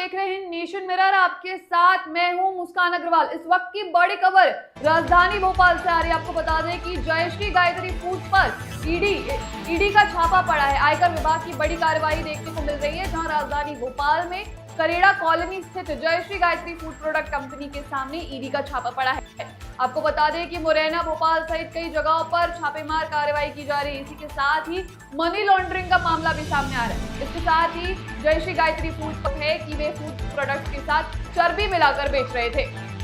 देख रहे हैं नेशन मिरर, आपके साथ मैं हूं मुस्कान अग्रवाल। इस वक्त की बड़ी खबर राजधानी भोपाल से आ रही है। आपको बता दें कि जयश्री गायत्री फूड पर ईडी का छापा पड़ा है। आयकर विभाग की बड़ी कार्रवाई देखने को मिल रही है, जहां राजधानी भोपाल में करेड़ा कॉलोनी स्थित Jayshree Gayatri food product company के सामने ईडी का छापा पड़ा है। आपको बता दें कि मुरैना, भोपाल सहित कई जगहों पर छापेमार कार्रवाई की जा रही है। इसी के साथ ही मनी लॉन्ड्रिंग का मामला भी सामने आ रहा है। इसके साथ ही जयश्री गायत्री फूड पर है कि वे फूड प्रोडक्ट के साथ चर्बी मिलाकर बेच रहे थे।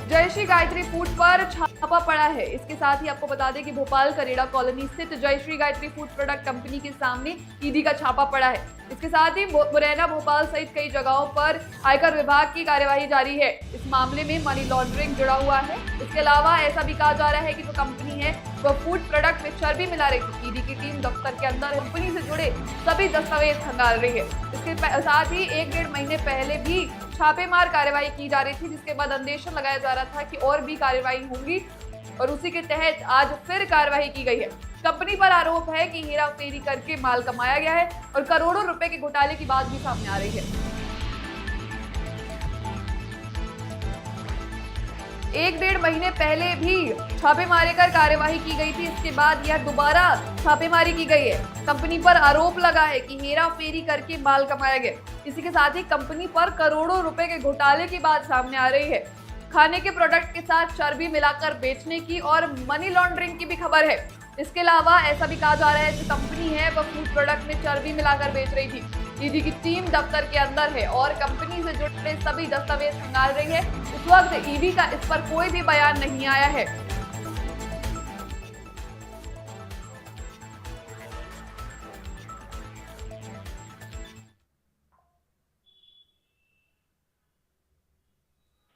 जयश्री गायत्री फूड पर छापा पड़ा है। इसके साथ ही आपको बता दें कि भोपाल करेड़ा कॉलोनी स्थित Jayshree Gayatri food product company के सामने ईडी का छापा पड़ा है। इसके साथ ही मुरैना, भोपाल सहित कई जगहों पर आयकर विभाग की कार्यवाही जारी है। इस मामले में मनी लॉन्ड्रिंग जुड़ा हुआ है। इसके अलावा ऐसा भी कहा जा रहा है कि जो कंपनी है वह फूड प्रोडक्ट में चर्बी मिला रही थी। ईडी की टीम दफ्तर के अंदर कंपनी से जुड़े सभी दस्तावेज खंगाल रही है। इसके साथ ही 1-1.5 महीने पहले भी छापेमार कार्रवाई की जा रही थी, जिसके बाद अंदेशा लगाया जा रहा था कि और भी कार्रवाई होंगी, और उसी के तहत आज फिर कार्रवाई की गई है। कंपनी पर आरोप है कि हेरा फेरी करके माल कमाया गया है और करोड़ों रुपए के घोटाले की बात भी सामने आ रही है। 1-1.5 महीने पहले भी छापेमारी कर कार्यवाही की गई थी। इसके बाद यह दोबारा छापेमारी की गई है। कंपनी पर आरोप लगा है कि हेरा फेरी करके माल कमाया गया। इसी के साथ ही कंपनी पर करोड़ों रुपए के घोटाले की बात सामने आ रही है। खाने के प्रोडक्ट के साथ चर्बी मिलाकर बेचने की और मनी लॉन्ड्रिंग की भी खबर है। इसके अलावा ऐसा भी कहा जा रहा है कि कंपनी है वह फूड प्रोडक्ट में चर्बी मिलाकर बेच रही थी। ईडी की टीम दफ्तर के अंदर है और कंपनी से जुड़े सभी दस्तावेज खंगाल रही है। इस वक्त ईडी का इस पर कोई भी बयान नहीं आया है।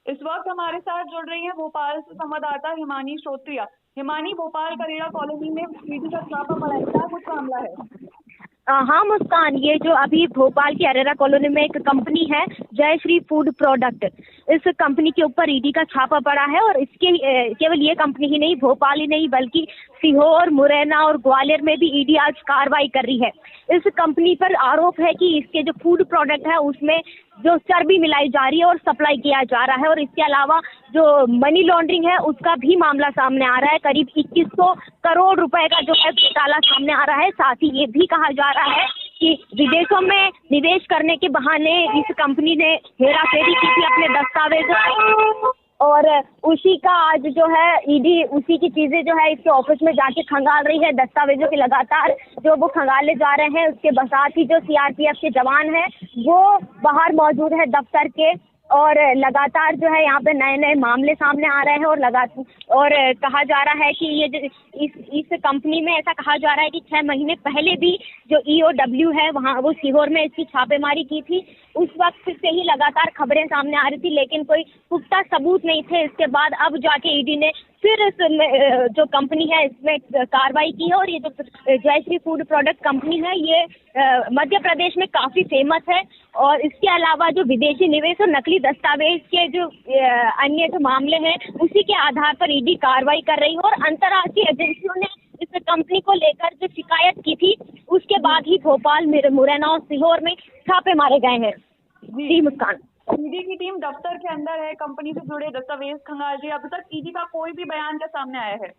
इस वक्त हमारे साथ जुड़ रही है भोपाल से संवाददाता हिमानी श्रोत्रिया। हिमानी, भोपाल करेड़ा कॉलोनी में ईडी का छापा पड़ा है, क्या कुछ मामला है? हाँ मुस्कान, ये जो अभी भोपाल की अरेरा कॉलोनी में एक कंपनी है जयश्री फूड प्रोडक्ट, इस कंपनी के ऊपर ईडी का छापा पड़ा है। और इसके केवल ये कंपनी ही नहीं, भोपाल ही नहीं बल्कि सीहोर, मुरैना और ग्वालियर में भी ईडी आज कार्रवाई कर रही है। इस कंपनी पर आरोप है कि इसके जो फूड प्रोडक्ट है उसमें जो चर्बी मिलाई जा रही है और सप्लाई किया जा रहा है। और इसके अलावा जो मनी लॉन्ड्रिंग है उसका भी मामला सामने आ रहा है। करीब 2100 करोड़ रुपए का जो है घोटाला सामने आ रहा है। साथ ही ये भी कहा जा रहा है कि विदेशों में निवेश करने के बहाने इस कंपनी ने हेराफेरी की थी अपने दस्तावेज, और उसी का आज जो है ईडी उसी की चीजें जो है इसके ऑफिस में जाके खंगाल रही है। दस्तावेजों के लगातार जो वो खंगाले जा रहे हैं। उसके साथ ही जो सीआरपीएफ के जवान हैं वो बाहर मौजूद है दफ्तर के, और लगातार जो है यहाँ पे नए नए मामले सामने आ रहे हैं। और कहा जा रहा है कि ये इस कंपनी में ऐसा कहा जा रहा है कि 6 महीने पहले भी जो ईओडब्ल्यू है वहाँ वो सीहोर में इसकी छापेमारी की थी। उस वक्त से ही लगातार खबरें सामने आ रही थी, लेकिन कोई पुख्ता सबूत नहीं थे। इसके बाद अब जाके ईडी ने फिर जो कंपनी है इसमें कार्रवाई की है। और ये जो जयश्री फूड प्रोडक्ट कंपनी है ये मध्य प्रदेश में काफ़ी फेमस है। और इसके अलावा जो विदेशी निवेश और नकली दस्तावेज के जो अन्य जो मामले हैं उसी के आधार पर ईडी कार्रवाई कर रही है। और अंतर्राष्ट्रीय एजेंसियों ने इस कंपनी को लेकर जो शिकायत की थी उसके बाद ही भोपाल, मुरैना और सीहोर में छापे मारे गए हैं। जी मुस्कान, ईडी की टीम दफ्तर के अंदर है, कंपनी से जुड़े दस्तावेज खंगाल रही है। अभी तक ईडी का कोई भी बयान क्या सामने आया है?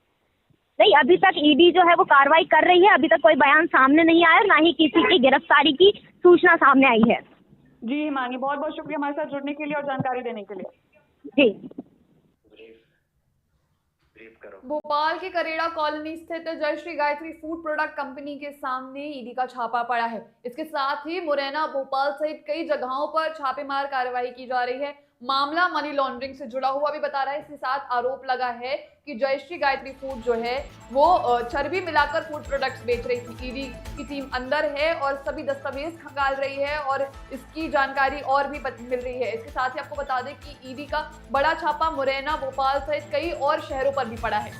नहीं, अभी तक ईडी जो है वो कार्रवाई कर रही है। अभी तक कोई बयान सामने नहीं आया, ना ही किसी की गिरफ्तारी की सूचना सामने आई है। जी हिमानी, बहुत बहुत शुक्रिया हमारे साथ जुड़ने के लिए और जानकारी देने के लिए। जी। भोपाल के करेड़ा कॉलोनी स्थित Jayshree Gayatri food product company के सामने ईडी का छापा पड़ा है। इसके साथ ही मुरैना, भोपाल सहित कई जगहों पर छापेमार कार्रवाई की जा रही है। मामला मनी लॉन्ड्रिंग से जुड़ा हुआ भी बता रहा है। इसके साथ आरोप लगा है कि जयश्री गायत्री फूड जो है वो चर्बी मिलाकर फूड प्रोडक्ट्स बेच रही थी। ईडी की टीम अंदर है और सभी दस्तावेज खंगाल रही है और इसकी जानकारी और भी मिल रही है। इसके साथ ही आपको बता दें कि ईडी का बड़ा छापा मुरैना, भोपाल सहित कई और शहरों पर भी पड़ा है।